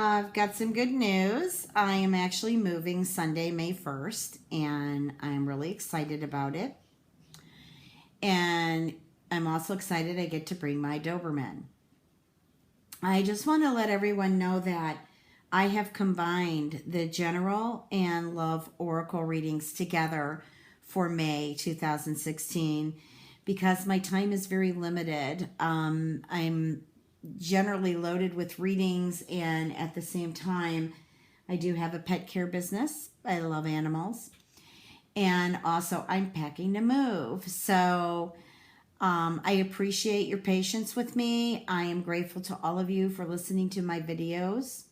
I've got some good news. I am actually moving Sunday, May 1st, and I'm really excited about it. And I'm also excited I get to bring my Doberman. I just want to let everyone know that I have combined the general and love oracle readings together for May 2016 because my time is very limited. I'm generally loaded with readings, and at the same time, I do have a pet care business. I love animals. And also, I'm packing to move. So, I appreciate your patience with me. I am grateful to all of you for listening to my videos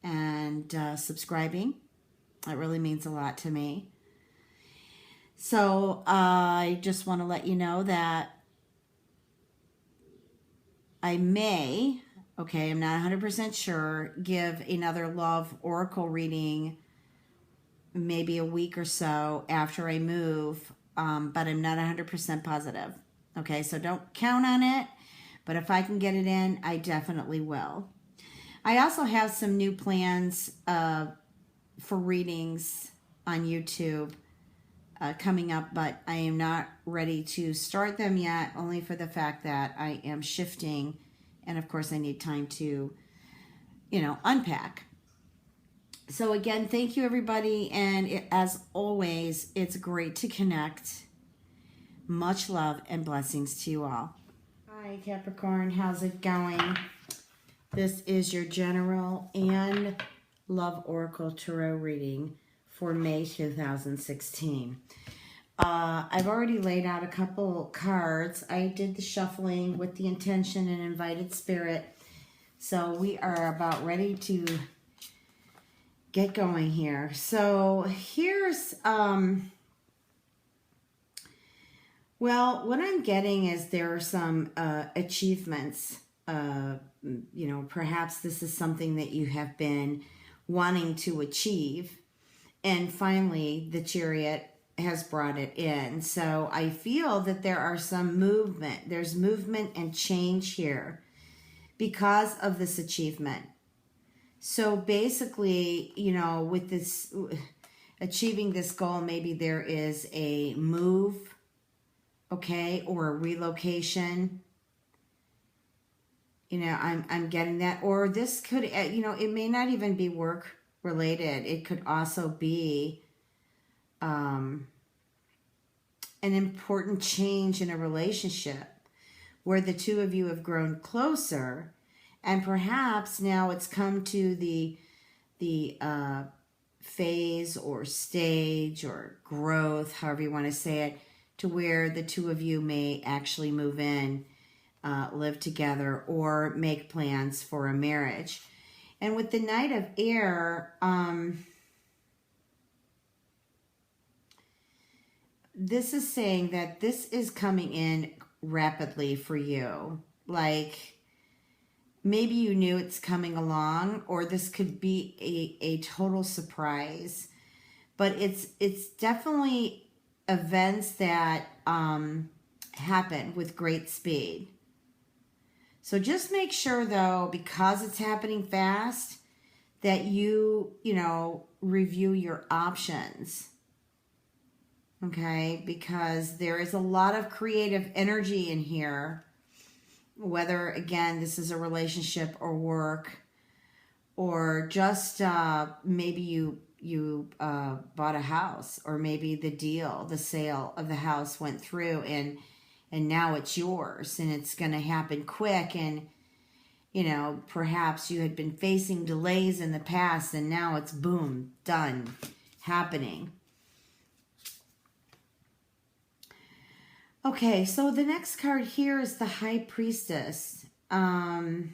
and subscribing. It really means a lot to me. So I just want to let you know that I may, okay, I'm not 100% sure, give another love oracle reading maybe a week or so after I move, but I'm not 100% positive. Okay, so don't count on it, but if I can get it in, I definitely will. I also have some new plans for readings on YouTube coming up, but I am not ready to start them yet, only for the fact that I am shifting, and of course I need time to, unpack. So again, thank you everybody, and as always, it's great to connect. Much love and blessings to you all. Hi Capricorn, how's it going? This is your general and love oracle tarot reading for May 2016. I've already laid out a couple cards. I did the shuffling with the intention and invited spirit. So we are about ready to get going here. So here's, well, what I'm getting is there are some achievements. Perhaps this is something that you have been wanting to achieve. And finally, the Chariot has brought it in. So I feel that there are some movement. There's movement and change here because of this achievement. So basically, with this, achieving this goal, maybe there is a move, okay, or a relocation. I'm getting that. Or this could, it may not even be work related. It could also be an important change in a relationship where the two of you have grown closer, and perhaps now it's come to the phase or stage or growth, however you want to say it, to where the two of you may actually move in, live together, or make plans for a marriage. And with the Knight of Air, this is saying that this is coming in rapidly for you. Like, maybe you knew it's coming along, or this could be a total surprise. But it's definitely events that happen with great speed. So just make sure, though, because it's happening fast, that you review your options. Okay? Because there is a lot of creative energy in here. Whether, again, this is a relationship or work, or just maybe you bought a house, or maybe the sale of the house went through, and now it's yours, and it's going to happen quick. And, perhaps you had been facing delays in the past, and now it's boom, done, happening. Okay, so the next card here is the High Priestess. Now,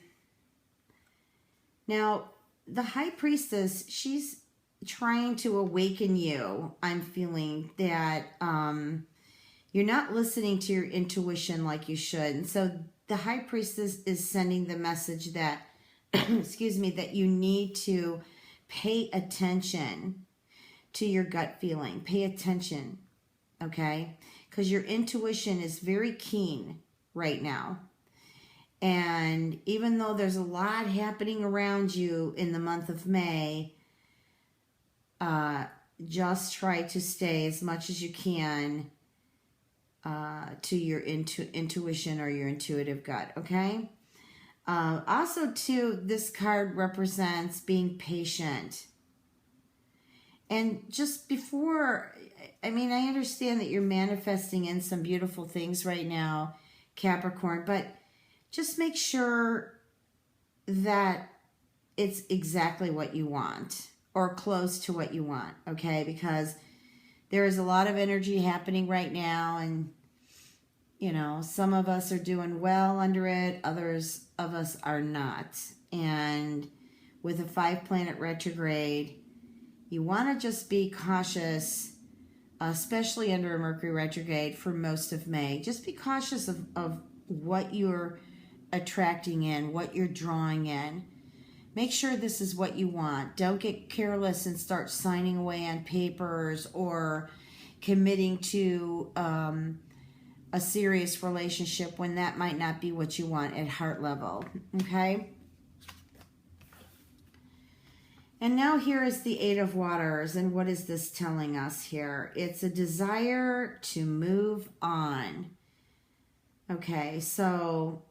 the High Priestess, she's trying to awaken you. I'm feeling that you're not listening to your intuition like you should. And so the High Priestess is sending the message that, excuse me, that you need to pay attention to your gut feeling. Pay attention, okay? Because your intuition is very keen right now. And even though there's a lot happening around you in the month of May, just try to stay as much as you can to your intuition or your intuitive gut, okay? Also, too, this card represents being patient. And just before, I mean, I understand that you're manifesting in some beautiful things right now, Capricorn, but just make sure that it's exactly what you want or close to what you want, okay? Because there is a lot of energy happening right now, and you know, some of us are doing well under it, others of us are not. And with a 5-planet retrograde, you want to just be cautious, especially under a Mercury retrograde for most of May. Just be cautious of what you're attracting in, what you're drawing in. Make sure this is what you want. Don't get careless and start signing away on papers or committing to a serious relationship when that might not be what you want at heart level, okay? And now here is the Eight of Waters, and what is this telling us here? It's a desire to move on. Okay, so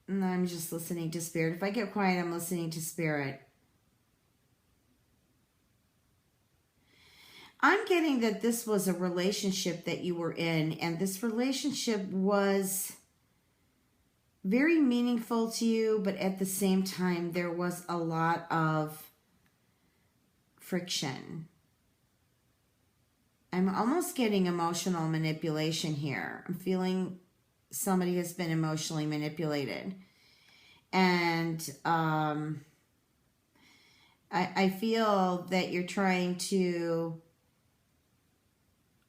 I'm just listening to Spirit. If I get quiet, I'm listening to Spirit. I'm getting that this was a relationship that you were in, and this relationship was very meaningful to you, but at the same time, there was a lot of friction. I'm almost getting emotional manipulation here. I'm feeling somebody has been emotionally manipulated. And I feel that you're trying to,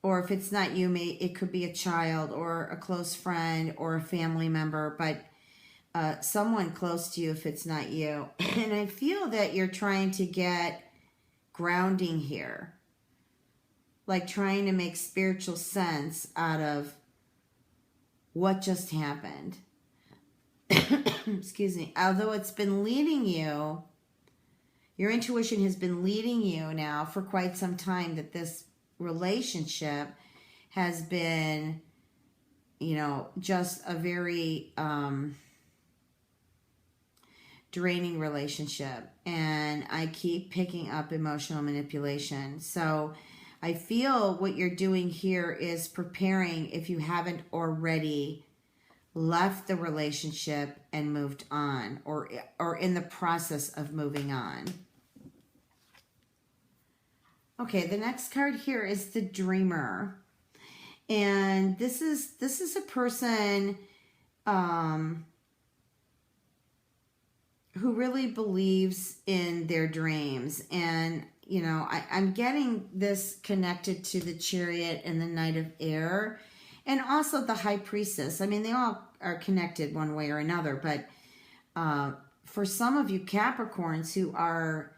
or if it's not you, it could be a child or a close friend or a family member, but someone close to you if it's not you. And I feel that you're trying to get grounding here, like trying to make spiritual sense out of what just happened. Excuse me. Although it's been leading you, your intuition has been leading you now for quite some time that this relationship has been, you know, just a very draining relationship. And I keep picking up emotional manipulation. So I feel what you're doing here is preparing, if you haven't already left the relationship and moved on, or in the process of moving on. Okay, the next card here is the Dreamer. And this is a person who really believes in their dreams. And, you know, I'm getting this connected to the Chariot and the Knight of Air, and also the High Priestess. I mean, they all are connected one way or another, but for some of you Capricorns who are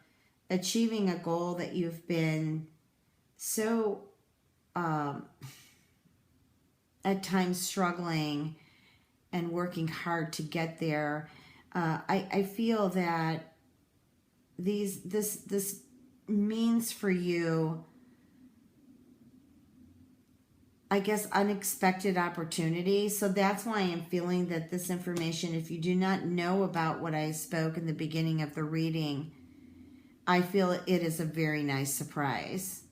achieving a goal that you've been so at times struggling and working hard to get there, I feel that this means for you, I guess, unexpected opportunity. So that's why I'm feeling that this information, if you do not know about what I spoke in the beginning of the reading, I feel it is a very nice surprise.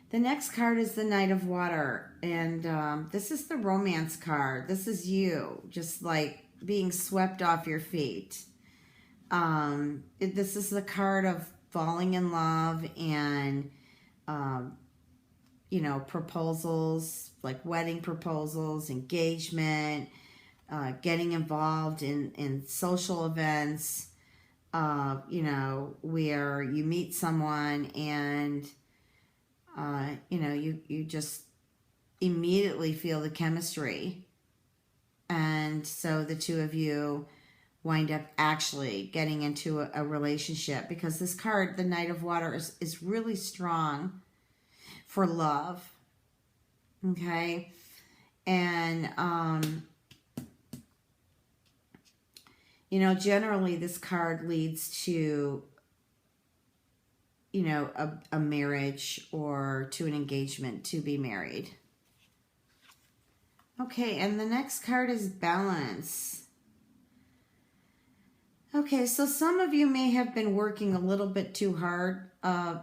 The next card is the Knight of Water. And this is the romance card. This is you, just like being swept off your feet. This is the card of falling in love and, you know, proposals, like wedding proposals, engagement, getting involved in social events, you know, where you meet someone and, you know, you just immediately feel the chemistry. And so the two of you wind up actually getting into a relationship, because this card, the Knight of Water, is really strong for love. Okay. And, you know, generally this card leads to, you know, a marriage or to an engagement to be married. Okay, and the next card is balance. Okay, so some of you may have been working a little bit too hard,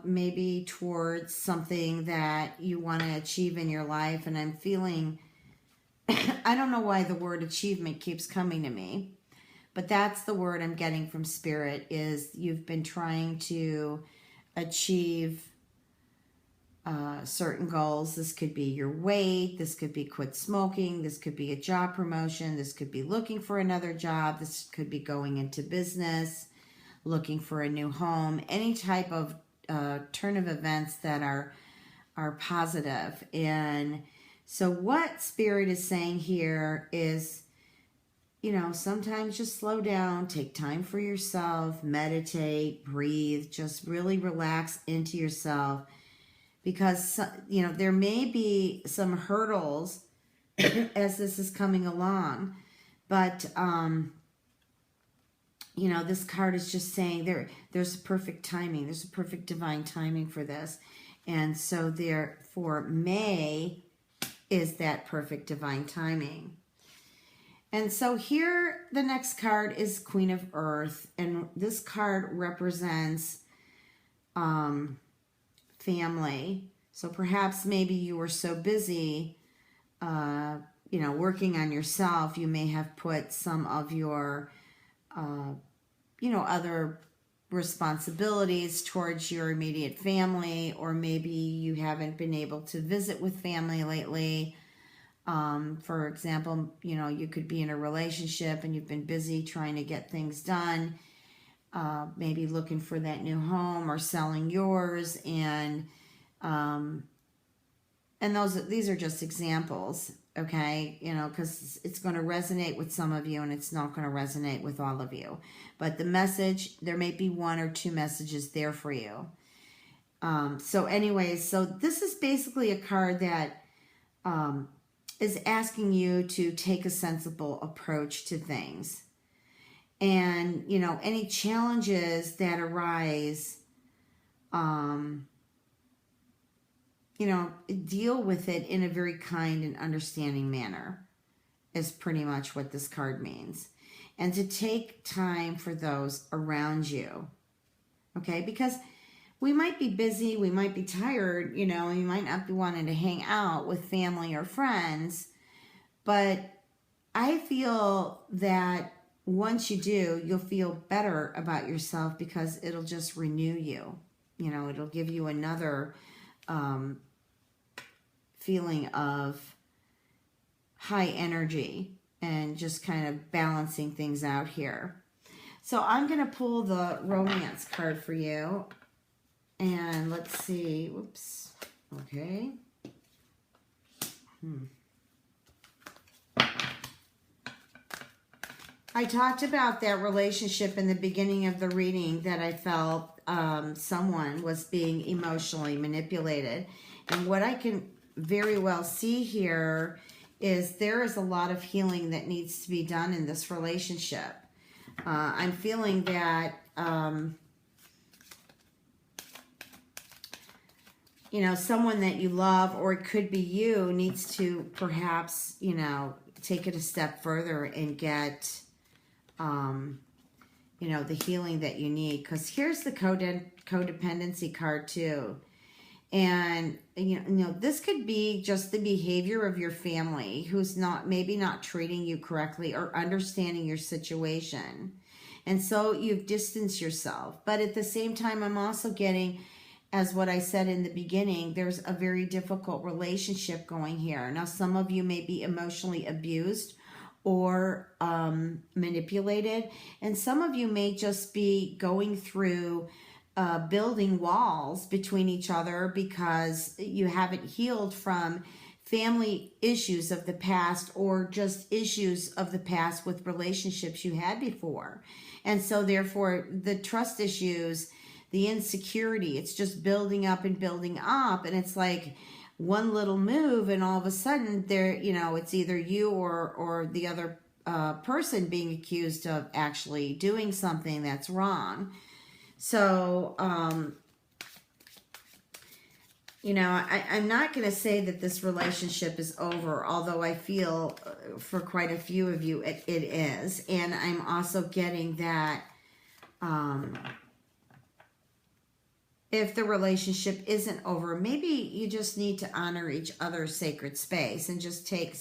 maybe towards something that you want to achieve in your life. And I'm feeling, I don't know why the word achievement keeps coming to me, but that's the word I'm getting from Spirit, is you've been trying to achieve certain goals. This could be your weight, this could be quit smoking, this could be a job promotion, this could be looking for another job, this could be going into business, looking for a new home, any type of turn of events that are positive. And so what Spirit is saying here is, you know, sometimes just slow down, take time for yourself, meditate, breathe, just really relax into yourself. Because, you know, there may be some hurdles as this is coming along. But, you know, this card is just saying there's perfect timing. There's a perfect divine timing for this. And so therefore, May is that perfect divine timing. And so here, the next card is Queen of Earth. And this card represents family. So perhaps maybe you were so busy, you know, working on yourself, you may have put some of your, you know, other responsibilities towards your immediate family, or maybe you haven't been able to visit with family lately. For example, you know, you could be in a relationship and you've been busy trying to get things done, maybe looking for that new home or selling yours, and these are just examples, okay? You know, because it's going to resonate with some of you and it's not going to resonate with all of you. But the message, there may be one or two messages there for you. So anyways, so this is basically a card that is asking you to take a sensible approach to things. And, you know, any challenges that arise, you know, deal with it in a very kind and understanding manner is pretty much what this card means. And to take time for those around you, okay? Because we might be busy, we might be tired, you know, you might not be wanting to hang out with family or friends, but I feel that once you do, you'll feel better about yourself because it'll just renew you. You know, it'll give you another feeling of high energy and just kind of balancing things out here. So I'm going to pull the romance card for you. And let's see. Whoops. Okay. I talked about that relationship in the beginning of the reading, that I felt someone was being emotionally manipulated. And what I can very well see here is there is a lot of healing that needs to be done in this relationship. I'm feeling that, you know, someone that you love, or it could be you, needs to perhaps, you know, take it a step further and get, you know, the healing that you need. Because here's the codependency card too. And, you know, this could be just the behavior of your family who's maybe not treating you correctly or understanding your situation. And so you've distanced yourself. But at the same time, I'm also getting, as what I said in the beginning, there's a very difficult relationship going here. Now, some of you may be emotionally abused or manipulated. And some of you may just be going through building walls between each other because you haven't healed from family issues of the past, or just issues of the past with relationships you had before. And so therefore the trust issues, the insecurity, it's just building up and building up. And it's like, one little move, and all of a sudden there, it's either you or the other person being accused of actually doing something that's wrong. So, I'm not going to say that this relationship is over, although I feel for quite a few of you it is. And I'm also getting that if the relationship isn't over, maybe you just need to honor each other's sacred space and just take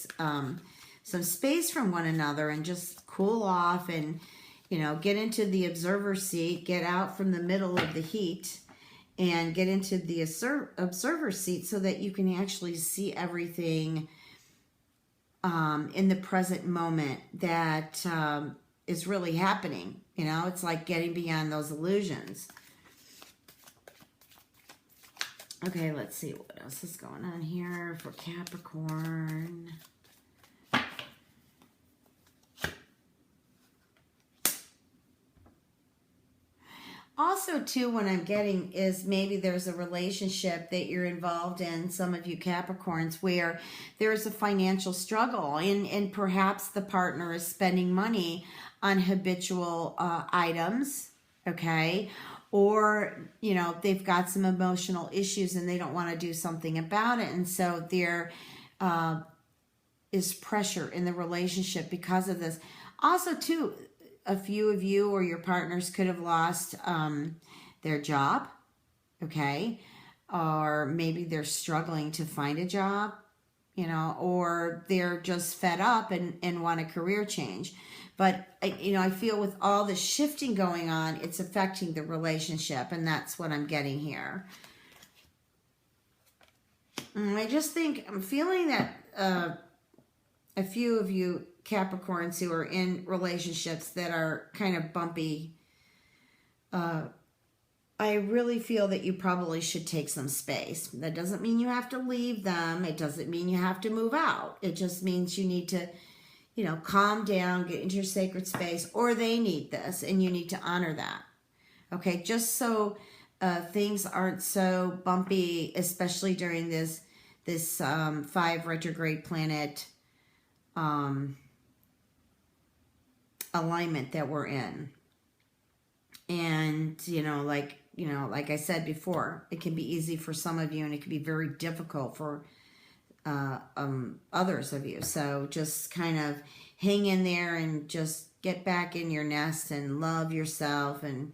some space from one another and just cool off and, get into the observer seat, get out from the middle of the heat, and get into the observer seat so that you can actually see everything in the present moment that is really happening. It's like getting beyond those illusions. Okay, let's see what else is going on here for Capricorn. Also, too, what I'm getting is maybe there's a relationship that you're involved in, some of you Capricorns, where there's a financial struggle and perhaps the partner is spending money on habitual items, okay? Or, they've got some emotional issues and they don't want to do something about it. And so there is pressure in the relationship because of this. Also, too, a few of you or your partners could have lost their job, okay? Or maybe they're struggling to find a job, or they're just fed up and want a career change. But, I feel with all the shifting going on, it's affecting the relationship, and that's what I'm getting here. And I just think, I'm feeling that a few of you Capricorns who are in relationships that are kind of bumpy, I really feel that you probably should take some space. That doesn't mean you have to leave them. It doesn't mean you have to move out. It just means you need to, calm down, get into your sacred space, or they need this, and you need to honor that. Okay, just so things aren't so bumpy, especially during this 5 retrograde planet alignment that we're in. And, like I said before, it can be easy for some of you and it can be very difficult for others of you. So just kind of hang in there and just get back in your nest and love yourself and,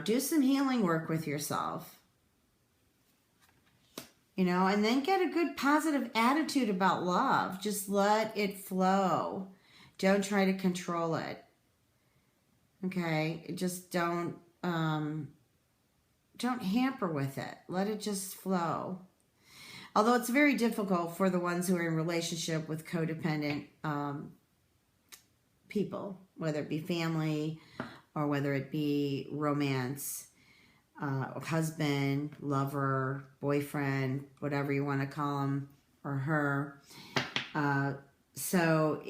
do some healing work with yourself. And then get a good positive attitude about love. Just let it flow. Don't try to control it. Okay? Just don't hamper with it. Let it just flow. Although it's very difficult for the ones who are in relationship with codependent people, whether it be family or whether it be romance, husband, lover, boyfriend, whatever you want to call him or her. So,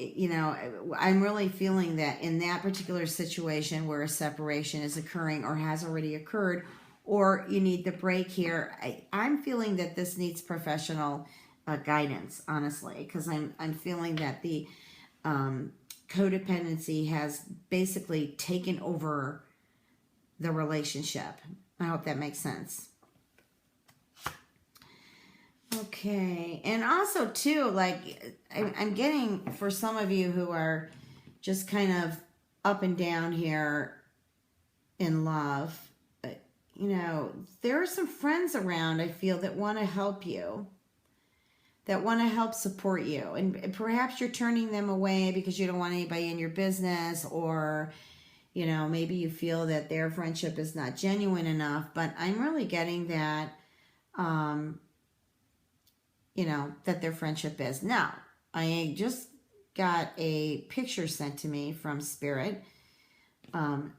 I'm really feeling that in that particular situation where a separation is occurring or has already occurred, or you need the break here, I'm feeling that this needs professional guidance, honestly, because I'm feeling that the codependency has basically taken over the relationship. I hope that makes sense. Okay, and also too, like I'm getting for some of you who are just kind of up and down here in love, there are some friends around, I feel, that want to help you, that want to help support you, and perhaps you're turning them away because you don't want anybody in your business, or maybe you feel that their friendship is not genuine enough. But I'm really getting that that their friendship is. Now, I just got a picture sent to me from Spirit. And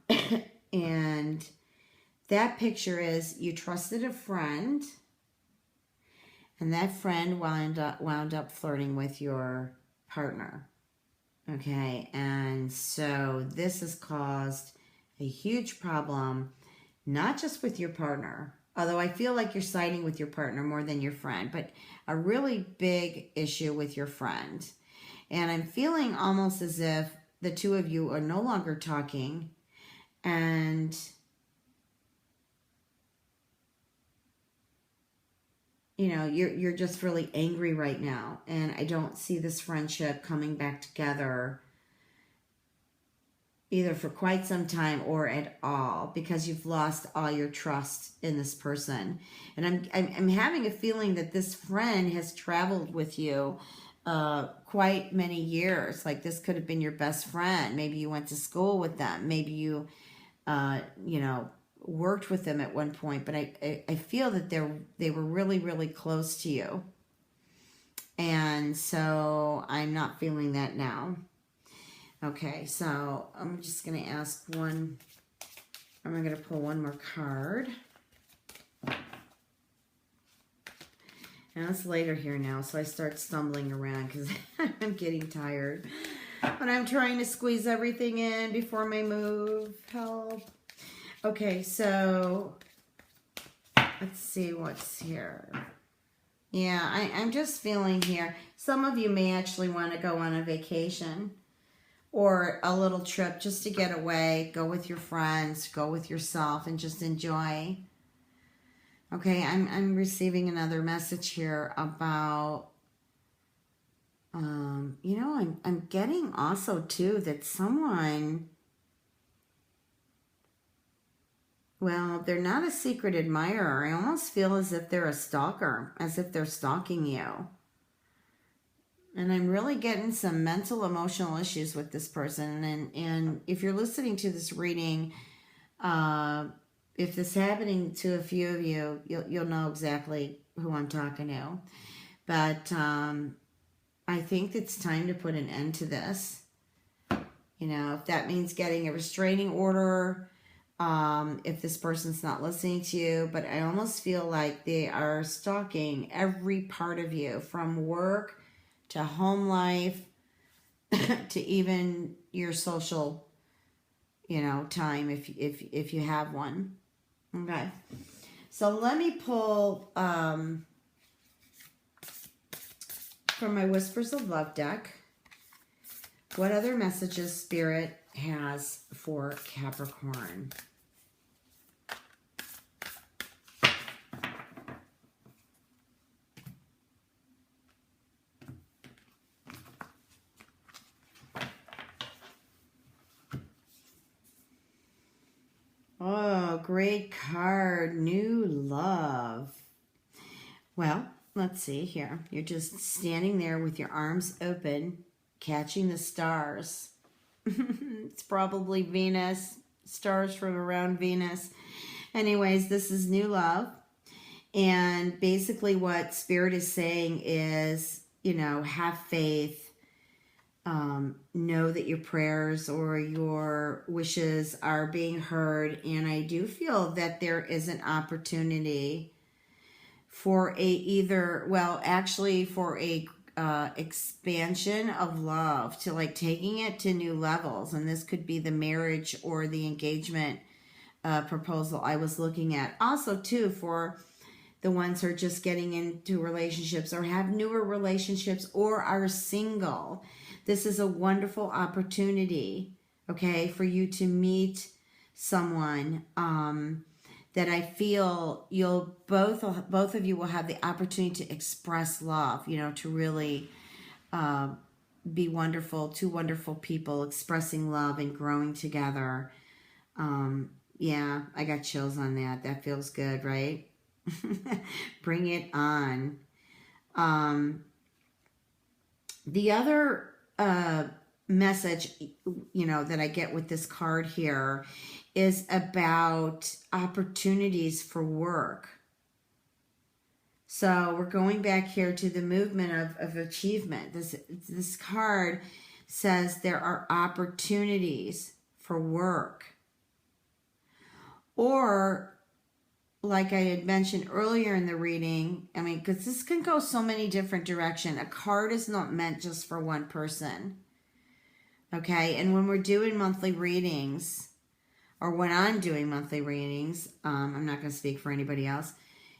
that picture is you trusted a friend, and that friend wound up flirting with your partner. Okay, and so this has caused a huge problem, not just with your partner, Although I feel like you're siding with your partner more than your friend, but a really big issue with your friend. And I'm feeling almost as if the two of you are no longer talking, and you're just really angry right now, and I don't see this friendship coming back together either for quite some time or at all, because you've lost all your trust in this person. And I'm having a feeling that this friend has traveled with you quite many years. Like, this could have been your best friend. Maybe you went to school with them. Maybe you worked with them at one point. But I feel that they were really, really close to you. And so I'm not feeling that now. Okay, so I'm just going to ask one. I'm going to pull one more card. Now it's later here now, so I start stumbling around because I'm getting tired. But I'm trying to squeeze everything in before my move. Help. Okay, so let's see what's here. Yeah, I'm just feeling here. Some of you may actually want to go on a vacation or a little trip just to get away. Go with your friends, go with yourself, and just enjoy. Okay, I'm receiving another message here about, I'm getting also too that someone, well, they're not a secret admirer. I almost feel as if they're a stalker, as if they're stalking you. And I'm really getting some mental, emotional issues with this person. And if you're listening to this reading, if this is happening to a few of you, you'll know exactly who I'm talking to. But I think it's time to put an end to this. If that means getting a restraining order, if this person's not listening to you. But I almost feel like they are stalking every part of you, from work to home life, to even your social, time if you have one. Okay. So let me pull from my Whispers of Love deck what other messages Spirit has for Capricorn. Oh, great card. New love. Well, let's see here. You're just standing there with your arms open, catching the stars. It's probably Venus, stars from around Venus. Anyways, this is new love. And basically what Spirit is saying is, have faith. Know that your prayers or your wishes are being heard. And I do feel that there is an opportunity for for a expansion of love, to like taking it to new levels. And this could be the marriage or the engagement proposal I was looking at. Also too, for the ones who are just getting into relationships or have newer relationships or are single. This is a wonderful opportunity, okay, for you to meet someone that I feel you'll both of you will have the opportunity to express love, to really be wonderful, two wonderful people expressing love and growing together. Yeah, I got chills on that. That feels good, right? Bring it on. The other message, that I get with this card here is about opportunities for work. So we're going back here to the movement of achievement. This card says there are opportunities for work. Or, like I had mentioned earlier in the reading, because this can go so many different directions. A card is not meant just for one person. Okay, and when we're doing monthly readings, or when I'm doing monthly readings, I'm not going to speak for anybody else,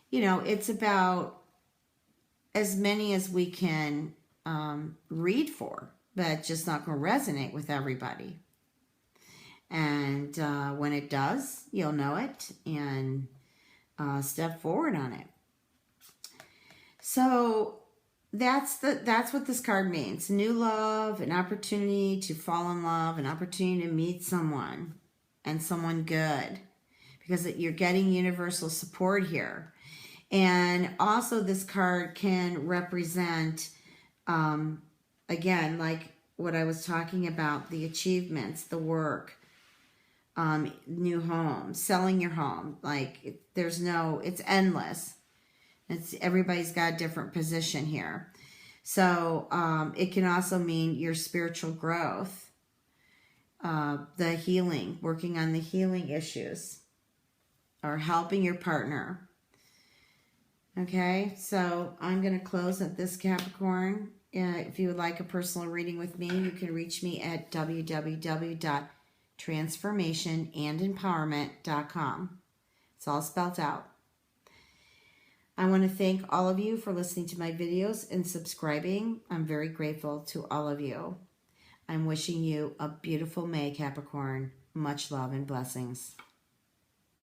you know, it's about as many as we can read for, but just not going to resonate with everybody. And when it does, you'll know it and step forward on it. So that's what this card means. New love, an opportunity to fall in love, an opportunity to meet someone, and someone good, because you're getting universal support here. And also this card can represent, again, like what I was talking about, the achievements, the work, new home, selling your home. Like it's endless. Everybody's got a different position here. So it can also mean your spiritual growth, the healing, working on the healing issues, or helping your partner. Okay, so I'm going to close at this, Capricorn. If you would like a personal reading with me, you can reach me at www.transformationandempowerment.com. It's all spelled out. I want to thank all of you for listening to my videos and subscribing. I'm very grateful to all of you. I'm wishing you a beautiful May, Capricorn. Much love and blessings.